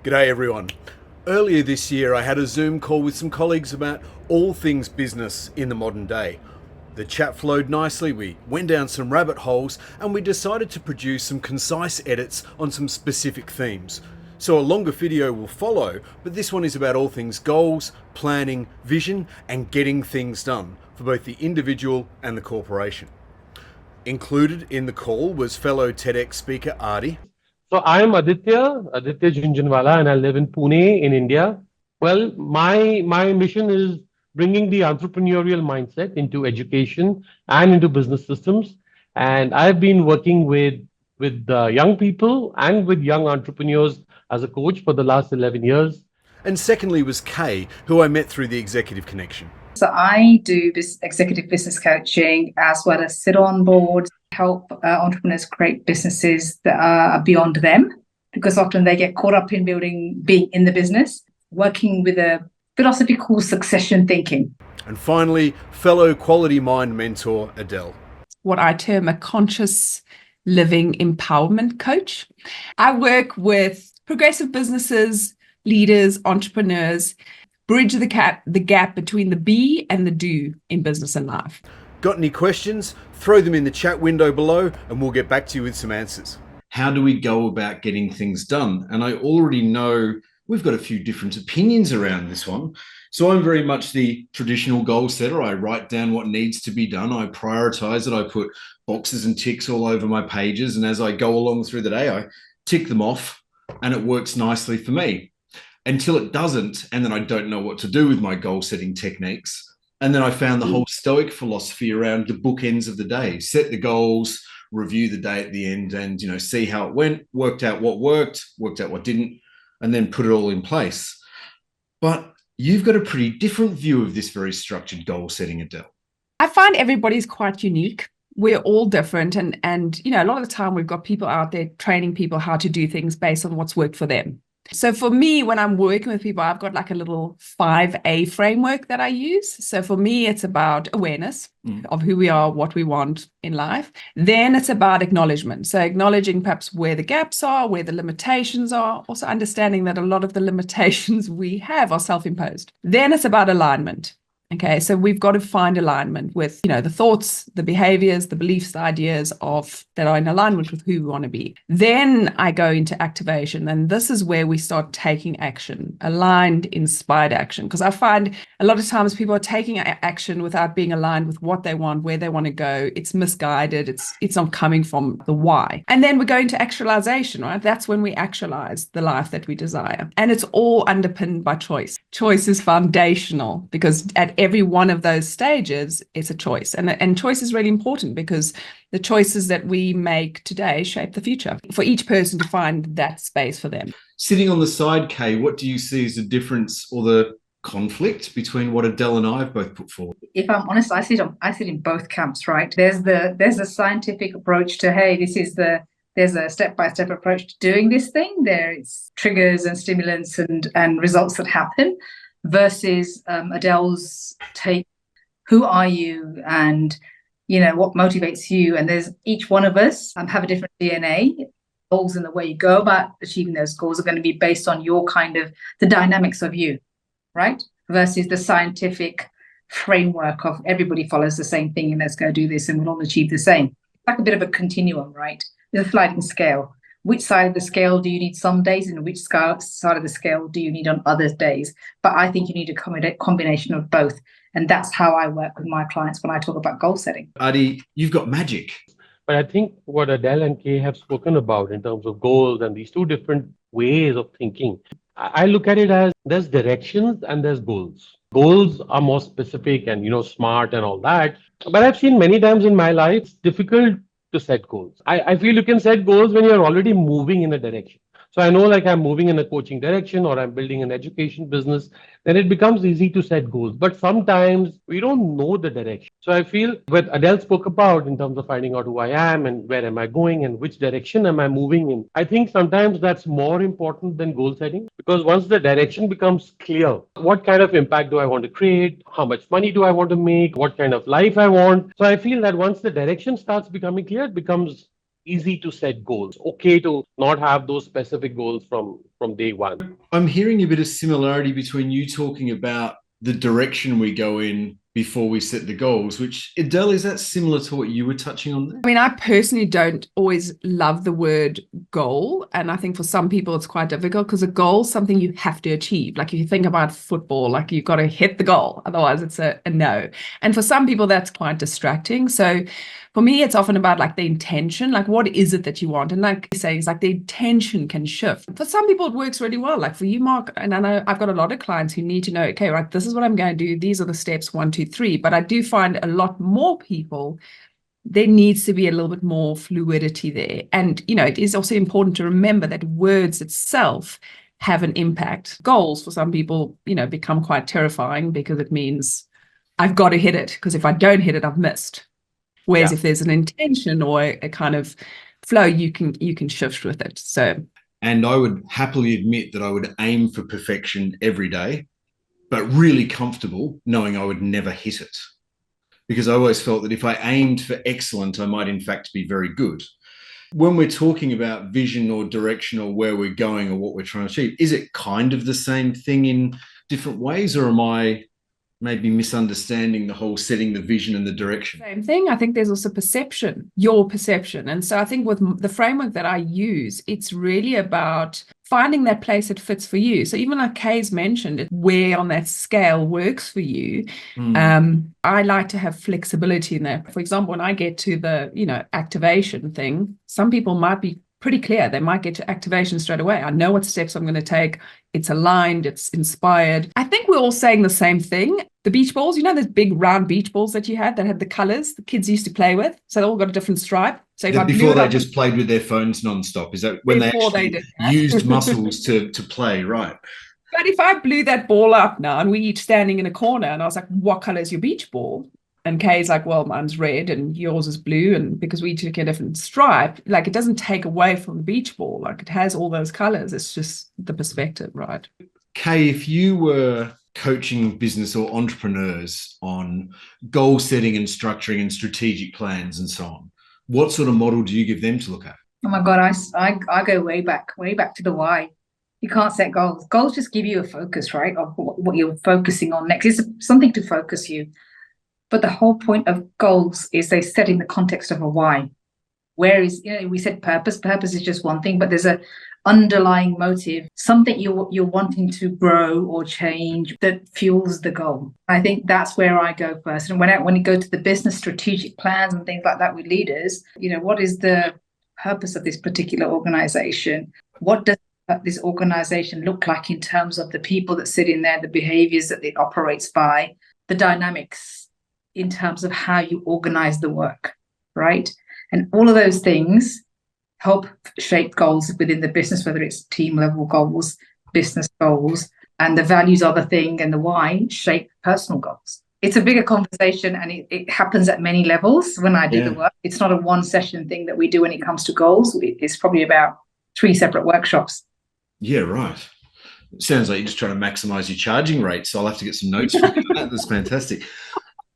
G'day everyone. Earlier this year I had a Zoom call with some colleagues about all things business in the modern day. The chat flowed nicely, we went down some rabbit holes and we decided to produce some concise edits on some specific themes. So a longer video will follow, but this one is about all things goals, planning, vision and getting things done for both the individual and the corporation. Included in the call was fellow TEDx speaker Adi. So I'm Aditya Jhunjhunwala, and I live in Pune in India. Well, my mission is bringing the entrepreneurial mindset into education and into business systems. And I've been working with young people and with young entrepreneurs as a coach for the last 11 years. And secondly was Kay, who I met through the Executive Connection. So I do this executive business coaching as well as sit on boards, help entrepreneurs create businesses that are beyond them, because often they get caught up in being in the business, working with a philosophy called succession thinking. And finally, fellow Quality Mind mentor Adele. What I term a conscious living empowerment coach. I work with progressive businesses, leaders, entrepreneurs, bridge the gap between the be and the do in business and life. Got any questions? Throw them in the chat window below and we'll get back to you with some answers. How do we go about getting things done? And I already know we've got a few different opinions around this one. So I'm very much the traditional goal setter. I write down what needs to be done. I prioritize it. I put boxes and ticks all over my pages. And as I go along through the day, I tick them off and it works nicely for me. Until it doesn't, and then I don't know what to do with my goal setting techniques. And then I found the whole Stoic philosophy around the bookends of the day. Set the goals, review the day at the end and, see how it went, worked out what worked out what didn't, and then put it all in place. But you've got a pretty different view of this very structured goal setting, Adele. I find everybody's quite unique. We're all different. And a lot of the time we've got people out there training people how to do things based on what's worked for them. So for me, when I'm working with people, I've got like a little 5A framework that I use. So for me, it's about awareness of who we are, what we want in life. Then it's about acknowledgement. So acknowledging perhaps where the gaps are, where the limitations are, also understanding that a lot of the limitations we have are self-imposed. Then it's about alignment. Okay, so we've got to find alignment with, the thoughts, the behaviors, the beliefs, the ideas that are in alignment with who we want to be. Then I go into activation, and this is where we start taking action, aligned, inspired action. Because I find a lot of times people are taking action without being aligned with what they want, where they want to go. It's misguided. It's not coming from the why. And then we go into actualization, right? That's when we actualize the life that we desire. And it's all underpinned by choice. Choice is foundational because at every one of those stages, it's a choice. And choice is really important because the choices that we make today shape the future for each person to find that space for them. Sitting on the side, Kay, what do you see as the difference or the conflict between what Adele and I have both put forward? If I'm honest, I sit in both camps, right? There's a scientific approach to, hey, there's a step-by-step approach to doing this thing. There's triggers and stimulants and results that happen. Versus Adele's take, who are you and, what motivates you? And there's each one of us have a different DNA. Goals and the way you go about achieving those goals are going to be based on your the dynamics of you, right? Versus the scientific framework of everybody follows the same thing and let's go do this and we'll all achieve the same. Like a bit of a continuum, right? There's a sliding scale. Which side of the scale do you need some days and which side of the scale do you need on other days? But I think you need a combination of both. And that's how I work with my clients when I talk about goal setting. Adi, you've got magic. But I think what Adele and Kay have spoken about in terms of goals and these two different ways of thinking, I look at it as there's directions and there's goals. Goals are more specific and, smart and all that. But I've seen many times in my life, it's difficult to set goals. I feel you can set goals when you're already moving in a direction. So I know I'm moving in a coaching direction or I'm building an education business, then it becomes easy to set goals. But sometimes we don't know the direction. So I feel what Adele spoke about in terms of finding out who I am and where am I going and which direction am I moving in. I think sometimes that's more important than goal setting because once the direction becomes clear, what kind of impact do I want to create? How much money do I want to make? What kind of life I want? So I feel that once the direction starts becoming clear, it becomes easy to set goals. Okay to not have those specific goals from day one. I'm hearing a bit of similarity between you talking about the direction we go in before we set the goals, which, Adele, is that similar to what you were touching on there? I mean, I personally don't always love the word goal. And I think for some people it's quite difficult because a goal is something you have to achieve. Like if you think about football, like you've got to hit the goal, otherwise it's a no. And for some people that's quite distracting. So for me, it's often about like the intention, like what is it that you want? And like you say, it's like the intention can shift. For some people, it works really well. Like for you, Mark, and I know I've got a lot of clients who need to know, okay, right, this is what I'm going to do. These are the steps 1, 2, 3. But I do find a lot more people, there needs to be a little bit more fluidity there. And, you know, it is also important to remember that words itself have an impact. Goals for some people, you know, become quite terrifying because it means I've got to hit it, because if I don't hit it, I've missed. Whereas if there's an intention or a kind of flow, you can shift with it. So, and I would happily admit that I would aim for perfection every day, but really comfortable knowing I would never hit it. Because I always felt that if I aimed for excellent, I might in fact be very good. When we're talking about vision or direction or where we're going or what we're trying to achieve, is it kind of the same thing in different ways, or am I maybe misunderstanding the whole setting the vision and the direction? Same thing. I think there's also perception, your perception. And so I think with the framework that I use, it's really about finding that place that fits for you. So even like Kay's mentioned, where on that scale works for you. I like to have flexibility in there. For example, when I get to the, you know, activation thing, some people might be pretty clear. They might get to activation straight away. I know what steps I'm going to take. It's aligned. It's inspired. I think we're all saying the same thing. The beach balls, you know, those big round beach balls that you had that had the colors the kids used to play with. So they all got a different stripe. So if before they just played with their phones nonstop. Is that when they actually used muscles to play, right? But if I blew that ball up now and we each standing in a corner and I was like, what color is your beach ball? And Kay's like, well, mine's red and yours is blue. And because we took a different stripe, like it doesn't take away from the beach ball. Like it has all those colors. It's just the perspective, right? Kay, if you were coaching business or entrepreneurs on goal setting and structuring and strategic plans and so on, what sort of model do you give them to look at? Oh my God, I go way back to the why. You can't set goals. Goals just give you a focus, right, of what you're focusing on next. It's something to focus you. But the whole point of goals is they set in the context of a why. Where is, you know, we said purpose. Purpose is just one thing, but there's a underlying motive, something you're wanting to grow or change that fuels the goal. I think that's where I go first. And when you go to the business strategic plans and things like that with leaders, you know, what is the purpose of this particular organization? What does this organization look like in terms of the people that sit in there, the behaviors that it operates by, the dynamics in terms of how you organize the work, right? And all of those things help shape goals within the business, whether it's team level goals, business goals, and the values are the thing, and the why shape personal goals. It's a bigger conversation, and it happens at many levels when I do the work. It's not a one session thing that we do when it comes to goals. It's probably about 3 separate workshops. Yeah, right. Sounds like you're just trying to maximize your charging rate. So I'll have to get some notes from that. That's fantastic.